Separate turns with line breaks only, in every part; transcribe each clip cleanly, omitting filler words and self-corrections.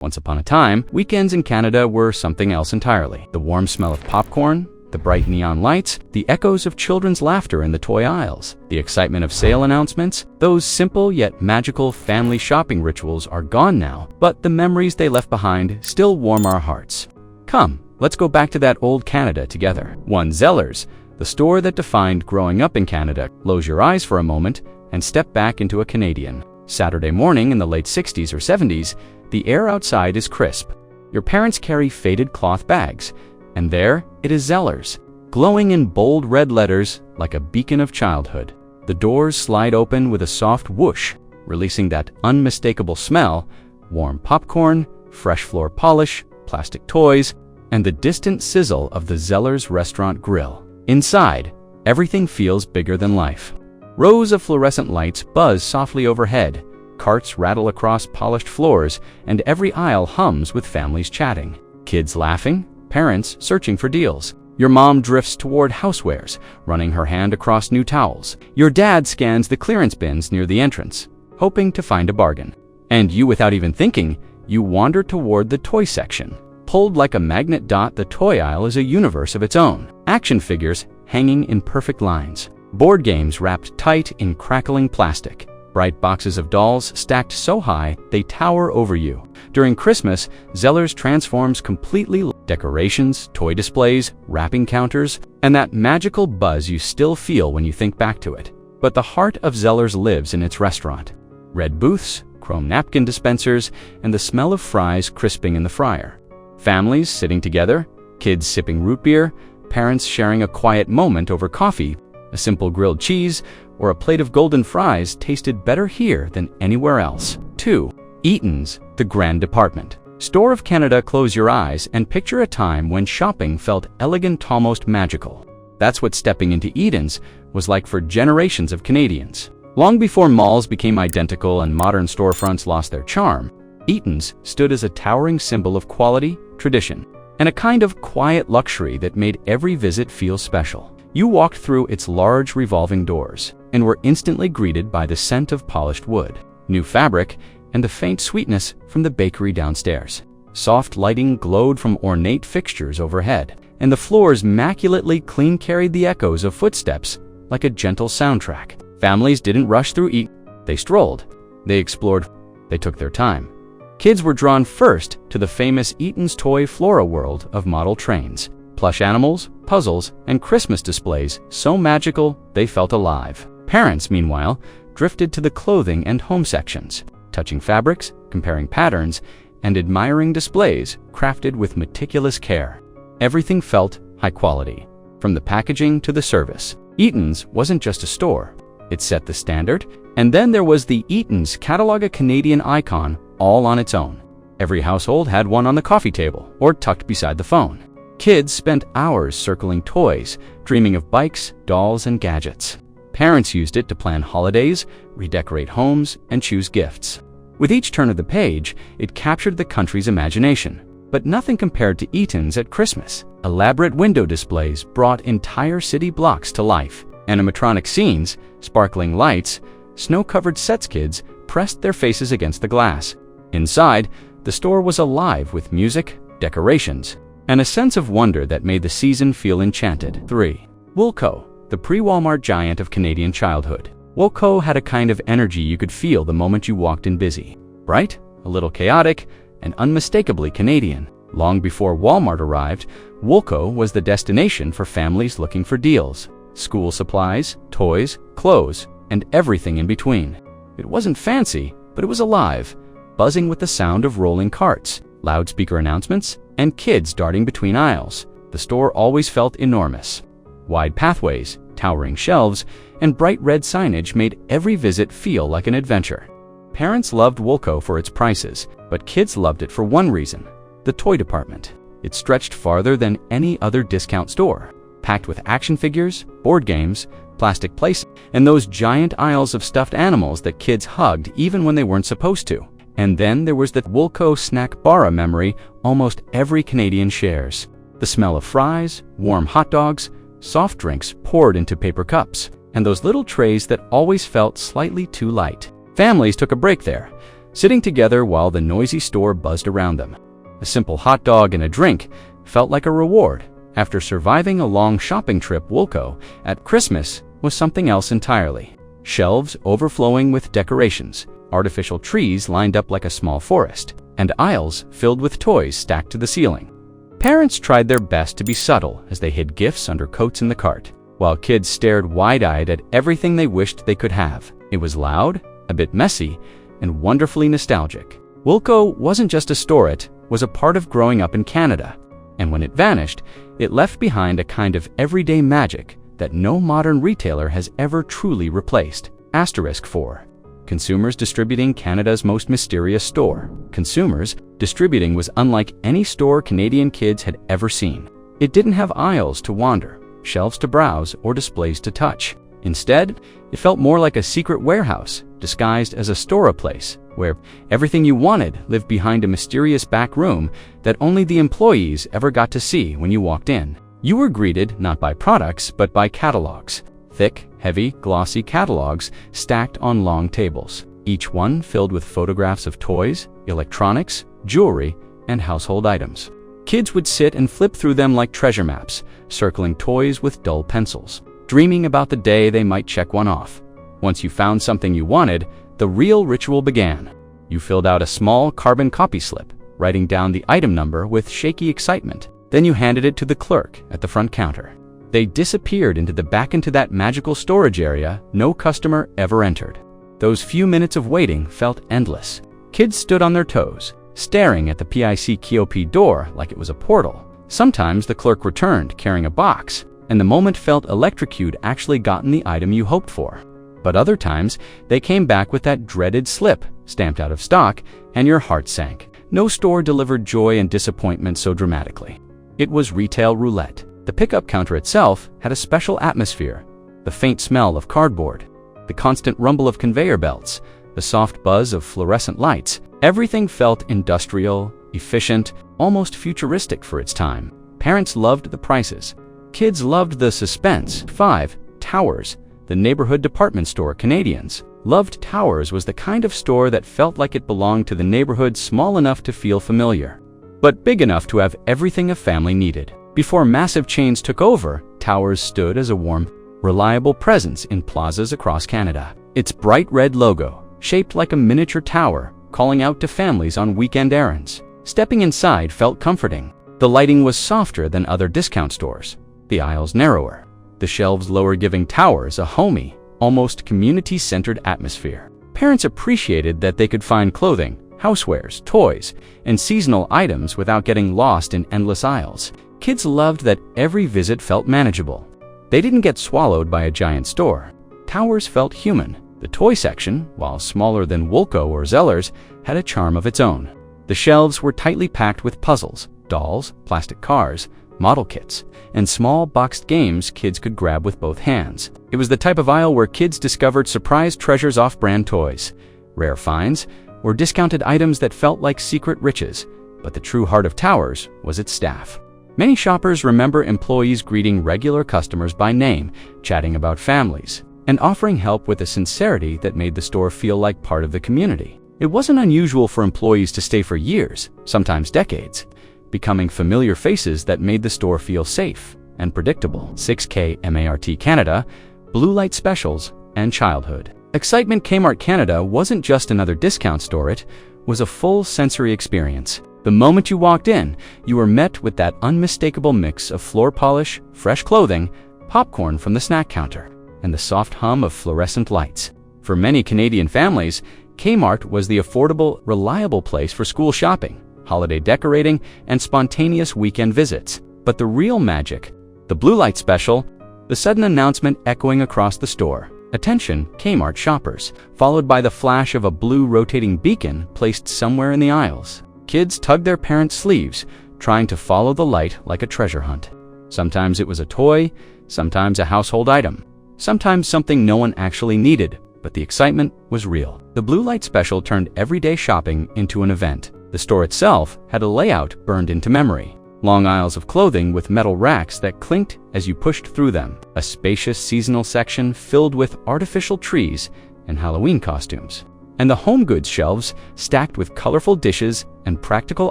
Once upon a time, weekends in Canada were something else entirely. The warm smell of popcorn, the bright neon lights, the echoes of children's laughter in the toy aisles, the excitement of sale announcements, those simple yet magical family shopping rituals are gone now, but the memories they left behind still warm our hearts. Come, let's go back to that old Canada together. One Zellers, the store that defined growing up in Canada. Close your eyes for a moment and step back into a Canadian Saturday morning in the late 60s or 70s. The air outside is crisp. Your parents carry faded cloth bags, and there it is Zellers, glowing in bold red letters like a beacon of childhood. The doors slide open with a soft whoosh, releasing that unmistakable smell: warm popcorn, fresh floor polish, plastic toys, and the distant sizzle of the Zellers restaurant grill. Inside, everything feels bigger than life. Rows of fluorescent lights buzz softly overhead, carts rattle across polished floors, and every aisle hums with families chatting. Kids laughing, parents searching for deals. Your mom drifts toward housewares, running her hand across new towels. Your dad scans the clearance bins near the entrance, hoping to find a bargain. And you, without even thinking, you wander toward the toy section. Pulled like a magnet, the toy aisle is a universe of its own. Action figures hanging in perfect lines. Board games wrapped tight in crackling plastic. Bright boxes of dolls stacked so high they tower over you. During Christmas, Zellers transforms completely. Decorations, toy displays, wrapping counters, and that magical buzz you still feel when you think back to it. But the heart of Zellers lives in its restaurant. Red booths, chrome napkin dispensers, and the smell of fries crisping in the fryer. Families sitting together, kids sipping root beer, parents sharing a quiet moment over coffee. A simple grilled cheese or a plate of golden fries tasted better here than anywhere else. 2. Eaton's, the grand department store of Canada. Close your eyes and picture a time when shopping felt elegant, almost magical. That's what stepping into Eaton's was like for generations of Canadians. Long before malls became identical and modern storefronts lost their charm, Eaton's stood as a towering symbol of quality, tradition, and a kind of quiet luxury that made every visit feel special. You walked through its large revolving doors and were instantly greeted by the scent of polished wood, new fabric, and the faint sweetness from the bakery downstairs. Soft lighting glowed from ornate fixtures overhead, and the floors immaculately clean carried the echoes of footsteps like a gentle soundtrack. Families didn't rush through Eaton. They strolled. They explored. They took their time. Kids were drawn first to the famous Eaton's toy flora world of model trains, plush animals, puzzles, and Christmas displays so magical they felt alive. Parents, meanwhile, drifted to the clothing and home sections, touching fabrics, comparing patterns, and admiring displays crafted with meticulous care. Everything felt high quality, from the packaging to the service. Eaton's wasn't just a store. It set the standard, and then there was the Eaton's catalog, a Canadian icon all on its own. Every household had one on the coffee table or tucked beside the phone. Kids spent hours circling toys, dreaming of bikes, dolls, and gadgets. Parents used it to plan holidays, redecorate homes, and choose gifts. With each turn of the page, it captured the country's imagination. But nothing compared to Eaton's at Christmas. Elaborate window displays brought entire city blocks to life. Animatronic scenes, sparkling lights, snow-covered sets. Kids pressed their faces against the glass. Inside, the store was alive with music, decorations, and a sense of wonder that made the season feel enchanted. 3. Woolco, the pre-Walmart giant of Canadian childhood. Woolco had a kind of energy you could feel the moment you walked in. Busy, bright, a little chaotic, and unmistakably Canadian. Long before Walmart arrived, Woolco was the destination for families looking for deals. School supplies, toys, clothes, and everything in between. It wasn't fancy, but it was alive, buzzing with the sound of rolling carts, loudspeaker announcements, and kids darting between aisles. The store always felt enormous. Wide pathways, towering shelves, and bright red signage made every visit feel like an adventure. Parents loved Woolco for its prices, but kids loved it for one reason: the toy department. It stretched farther than any other discount store, packed with action figures, board games, plastic plates, and those giant aisles of stuffed animals that kids hugged even when they weren't supposed to. And then there was the Woolco snack bar, a memory almost every Canadian shares. The smell of fries, warm hot dogs, soft drinks poured into paper cups, and those little trays that always felt slightly too light. Families took a break there, sitting together while the noisy store buzzed around them. A simple hot dog and a drink felt like a reward. After surviving a long shopping trip, Woolco at Christmas was something else entirely. Shelves overflowing with decorations, artificial trees lined up like a small forest, and aisles filled with toys stacked to the ceiling. Parents tried their best to be subtle as they hid gifts under coats in the cart, while kids stared wide-eyed at everything they wished they could have. It was loud, a bit messy, and wonderfully nostalgic. Woolco wasn't just a store, it was a part of growing up in Canada. And when it vanished, it left behind a kind of everyday magic that no modern retailer has ever truly replaced. *4. Consumers distributing Canada's most mysterious store. Consumers distributing was unlike any store Canadian kids had ever seen. It didn't have aisles to wander, shelves to browse, or displays to touch. Instead, it felt more like a secret warehouse, disguised as a store place, where everything you wanted lived behind a mysterious back room that only the employees ever got to see when you walked in. You were greeted not by products, but by catalogs. Thick, heavy, glossy catalogs stacked on long tables, each one filled with photographs of toys, electronics, jewelry, and household items. Kids would sit and flip through them like treasure maps, circling toys with dull pencils, dreaming about the day they might check one off. Once you found something you wanted, the real ritual began. You filled out a small carbon copy slip, writing down the item number with shaky excitement. Then you handed it to the clerk at the front counter. They disappeared into that magical storage area no customer ever entered. Those few minutes of waiting felt endless. Kids stood on their toes, staring at the PIC door like it was a portal. Sometimes the clerk returned carrying a box, and the moment felt electric you'd actually gotten the item you hoped for. But other times, they came back with that dreaded slip, stamped out of stock, and your heart sank. No store delivered joy and disappointment so dramatically. It was retail roulette. The pickup counter itself had a special atmosphere. The faint smell of cardboard, the constant rumble of conveyor belts, the soft buzz of fluorescent lights. Everything felt industrial, efficient, almost futuristic for its time. Parents loved the prices. Kids loved the suspense. 5. Towers. The neighborhood department store. Canadians loved Towers was the kind of store that felt like it belonged to the neighborhood, small enough to feel familiar, but big enough to have everything a family needed. Before massive chains took over, Towers stood as a warm, reliable presence in plazas across Canada. Its bright red logo, shaped like a miniature tower, calling out to families on weekend errands. Stepping inside felt comforting. The lighting was softer than other discount stores, the aisles narrower, the shelves lower, giving Towers a homey, almost community-centered atmosphere. Parents appreciated that they could find clothing, housewares, toys, and seasonal items without getting lost in endless aisles. Kids loved that every visit felt manageable. They didn't get swallowed by a giant store. Towers felt human. The toy section, while smaller than Woolco or Zellers, had a charm of its own. The shelves were tightly packed with puzzles, dolls, plastic cars, model kits, and small boxed games kids could grab with both hands. It was the type of aisle where kids discovered surprise treasures, off-brand toys, rare finds, or discounted items that felt like secret riches. But the true heart of Towers was its staff. Many shoppers remember employees greeting regular customers by name, chatting about families, and offering help with a sincerity that made the store feel like part of the community. It wasn't unusual for employees to stay for years, sometimes decades, becoming familiar faces that made the store feel safe and predictable. 6K Mart Canada, Blue Light Specials, and Childhood. Excitement. Kmart Canada wasn't just another discount store, it was a full sensory experience. The moment you walked in, you were met with that unmistakable mix of floor polish, fresh clothing, popcorn from the snack counter, and the soft hum of fluorescent lights. For many Canadian families, Kmart was the affordable, reliable place for school shopping, holiday decorating, and spontaneous weekend visits. But the real magic, the Blue Light Special, the sudden announcement echoing across the store. Attention, Kmart shoppers, followed by the flash of a blue rotating beacon placed somewhere in the aisles. Kids tugged their parents' sleeves, trying to follow the light like a treasure hunt. Sometimes it was a toy, sometimes a household item, sometimes something no one actually needed, but the excitement was real. The Blue Light Special turned everyday shopping into an event. The store itself had a layout burned into memory. Long aisles of clothing with metal racks that clinked as you pushed through them. A spacious seasonal section filled with artificial trees and Halloween costumes. and the home goods shelves stacked with colorful dishes and practical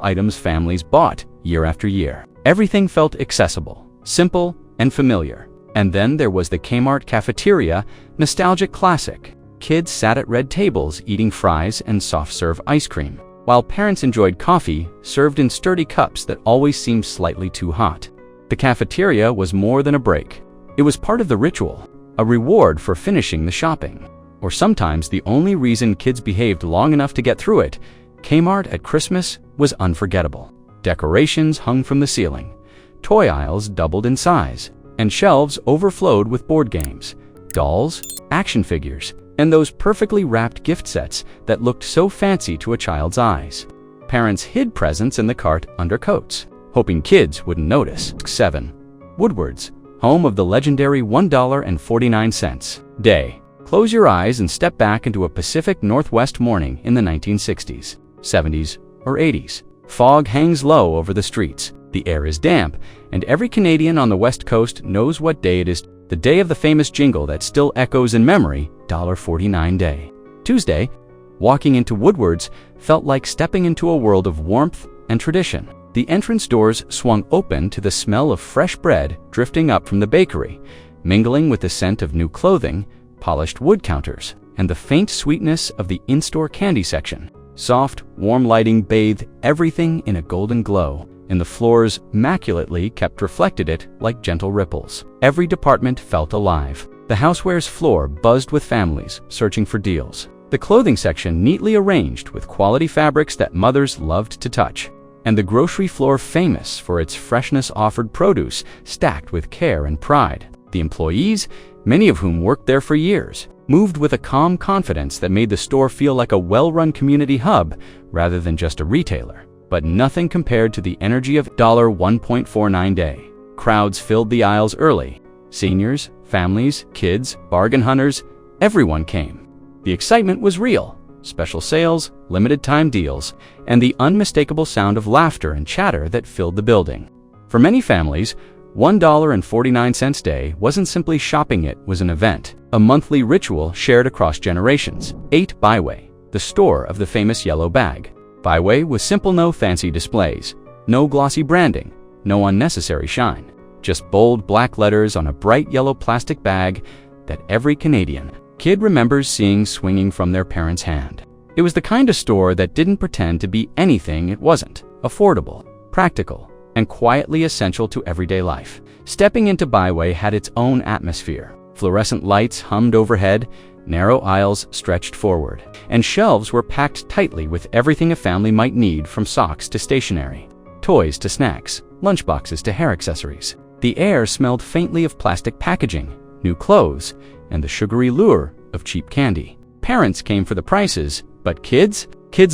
items families bought year after year. Everything felt accessible, simple, and familiar. And then there was the Kmart cafeteria, nostalgic classic. Kids sat at red tables eating fries and soft-serve ice cream, while parents enjoyed coffee served in sturdy cups that always seemed slightly too hot. The cafeteria was more than a break. It was part of the ritual, a reward for finishing the shopping. Or sometimes the only reason kids behaved long enough to get through it. Kmart at Christmas was unforgettable. Decorations hung from the ceiling, toy aisles doubled in size, and shelves overflowed with board games, dolls, action figures, and those perfectly wrapped gift sets that looked so fancy to a child's eyes. Parents hid presents in the cart under coats, hoping kids wouldn't notice. 7. Woodward's, home of the legendary $1.49 day. Close your eyes and step back into a Pacific Northwest morning in the 1960s, 70s, or 80s. Fog hangs low over the streets, the air is damp, and every Canadian on the West Coast knows what day it is. The day of the famous jingle that still echoes in memory, $1.49 day. Tuesday, walking into Woodward's felt like stepping into a world of warmth and tradition. The entrance doors swung open to the smell of fresh bread drifting up from the bakery, mingling with the scent of new clothing, polished wood counters, and the faint sweetness of the in-store candy section. Soft, warm lighting bathed everything in a golden glow, and the floors immaculately kept reflected it like gentle ripples. Every department felt alive. The housewares floor buzzed with families searching for deals. The clothing section neatly arranged with quality fabrics that mothers loved to touch. And the grocery floor famous for its freshness offered produce stacked with care and pride. The employees, many of whom worked there for years, moved with a calm confidence that made the store feel like a well-run community hub rather than just a retailer. But nothing compared to the energy of $1.49 day. Crowds filled the aisles early. Seniors, families, kids, bargain hunters, everyone came. The excitement was real. Special sales, limited time deals, and the unmistakable sound of laughter and chatter that filled the building. For many families, $1.49 day wasn't simply shopping, it was an event, a monthly ritual shared across generations. 8. BiWay, the store of the famous yellow bag. BiWay was simple, no fancy displays, no glossy branding, no unnecessary shine, just bold black letters on a bright yellow plastic bag that every Canadian kid remembers seeing swinging from their parents' hand. It was the kind of store that didn't pretend to be anything it wasn't. Affordable, practical, and quietly essential to everyday life. Stepping into BiWay had its own atmosphere. Fluorescent lights hummed overhead, narrow aisles stretched forward, and shelves were packed tightly with everything a family might need, from socks to stationery, toys to snacks, lunchboxes to hair accessories. The air smelled faintly of plastic packaging, new clothes, and the sugary lure of cheap candy. Parents came for the prices, but kids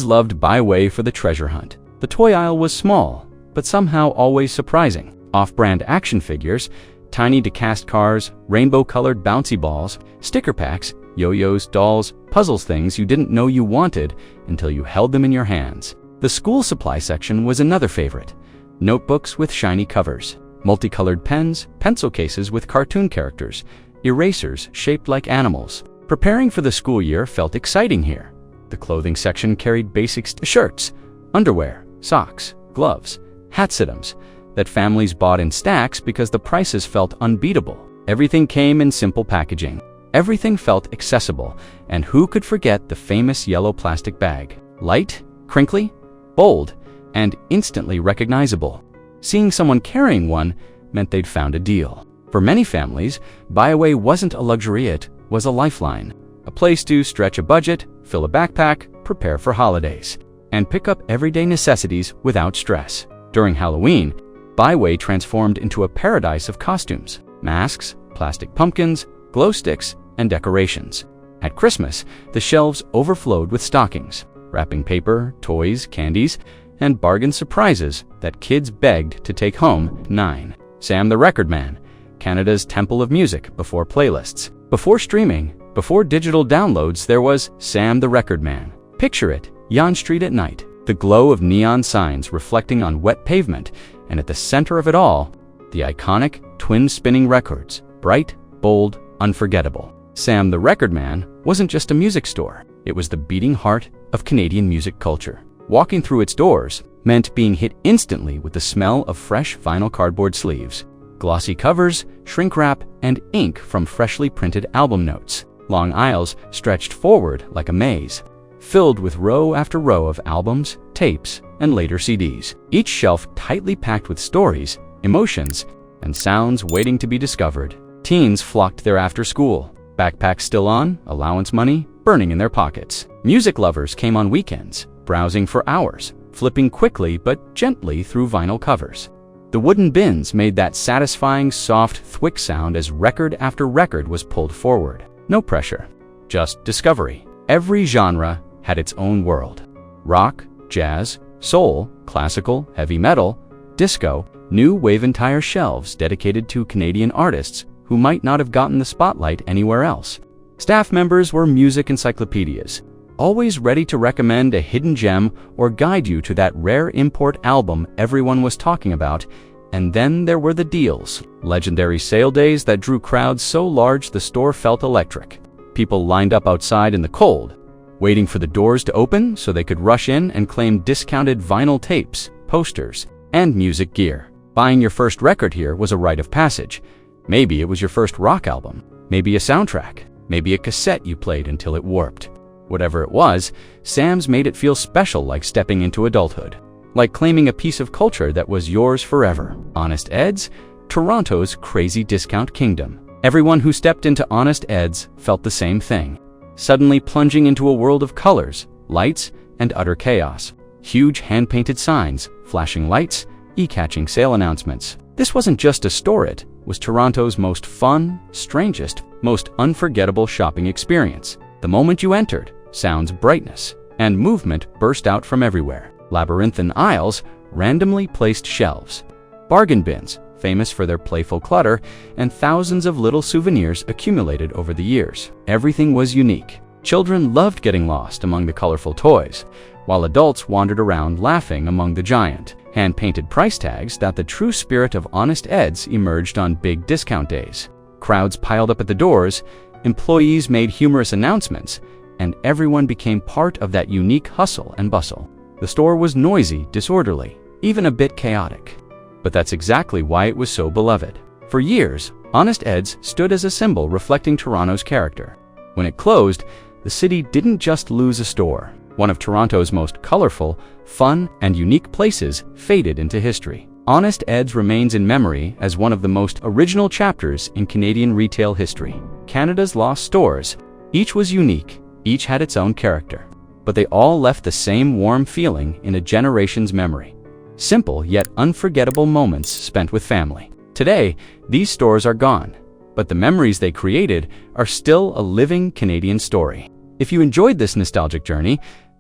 loved BiWay for the treasure hunt. The toy aisle was small, but somehow always surprising. Off-brand action figures, tiny die-cast cars, rainbow-colored bouncy balls, sticker packs, yo-yos, dolls, puzzles, things you didn't know you wanted until you held them in your hands. The school supply section was another favorite. Notebooks with shiny covers, multicolored pens, pencil cases with cartoon characters, erasers shaped like animals. Preparing for the school year felt exciting here. The clothing section carried basics: shirts, underwear, socks, gloves, hat sit-ems that families bought in stacks because the prices felt unbeatable. Everything came in simple packaging. Everything felt accessible, and who could forget the famous yellow plastic bag? Light, crinkly, bold, and instantly recognizable. Seeing someone carrying one meant they'd found a deal. For many families, BiWay wasn't a luxury, it was a lifeline. A place to stretch a budget, fill a backpack, prepare for holidays, and pick up everyday necessities without stress. During Halloween, BiWay transformed into a paradise of costumes, masks, plastic pumpkins, glow sticks, and decorations. At Christmas, the shelves overflowed with stockings, wrapping paper, toys, candies, and bargain surprises that kids begged to take home. 9. Sam the Record Man, Canada's temple of music before playlists. Before streaming, before digital downloads, there was Sam the Record Man. Picture it, Yonge Street at night, the glow of neon signs reflecting on wet pavement, and at the center of it all, the iconic twin spinning records, bright, bold, unforgettable. Sam the Record Man wasn't just a music store. It was the beating heart of Canadian music culture. Walking through its doors meant being hit instantly with the smell of fresh vinyl cardboard sleeves, glossy covers, shrink wrap, and ink from freshly printed album notes. Long aisles stretched forward like a maze, filled with row after row of albums, tapes, and later CDs, each shelf tightly packed with stories, emotions, and sounds waiting to be discovered. Teens flocked there after school, backpacks still on, allowance money burning in their pockets. Music lovers came on weekends, browsing for hours, flipping quickly but gently through vinyl covers. The wooden bins made that satisfying soft thwick sound as record after record was pulled forward. No pressure, just discovery. Every genre had its own world. Rock, jazz, soul, classical, heavy metal, disco, new wave entire shelves dedicated to Canadian artists who might not have gotten the spotlight anywhere else. Staff members were music encyclopedias, always ready to recommend a hidden gem or guide you to that rare import album everyone was talking about. And then there were the deals, legendary sale days that drew crowds so large the store felt electric. People lined up outside in the cold, waiting for the doors to open so they could rush in and claim discounted vinyl tapes, posters, and music gear. Buying your first record here was a rite of passage. Maybe it was your first rock album, maybe a soundtrack, maybe a cassette you played until it warped. Whatever it was, Sam's made it feel special, like stepping into adulthood, like claiming a piece of culture that was yours forever. Honest Ed's, Toronto's crazy discount kingdom. Everyone who stepped into Honest Ed's felt the same thing, suddenly plunging into a world of colors, lights, and utter chaos. Huge hand-painted signs, flashing lights, eye-catching sale announcements. This wasn't just a store, it was Toronto's most fun, strangest, most unforgettable shopping experience. The moment you entered, sounds, brightness, and movement burst out from everywhere. Labyrinthine aisles, randomly placed shelves, bargain bins, famous for their playful clutter, and thousands of little souvenirs accumulated over the years. Everything was unique. Children loved getting lost among the colorful toys, while adults wandered around laughing among the giant, hand-painted price tags that the true spirit of Honest Ed's emerged on big discount days. Crowds piled up at the doors, employees made humorous announcements, and everyone became part of that unique hustle and bustle. The store was noisy, disorderly, even a bit chaotic. But that's exactly why it was so beloved. For years, Honest Ed's stood as a symbol reflecting Toronto's character. When it closed, the city didn't just lose a store. One of Toronto's most colorful, fun, and unique places faded into history. Honest Ed's remains in memory as one of the most original chapters in Canadian retail history. Canada's lost stores. Each was unique, each had its own character, but they all left the same warm feeling in a generation's memory. Simple yet unforgettable moments spent with family. Today, these stores are gone, but the memories they created are still a living Canadian story. If you enjoyed this nostalgic journey,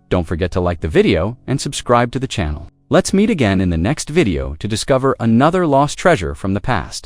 don't forget to like the video and subscribe to the channel. Let's meet again in the next video to discover another lost treasure from the past.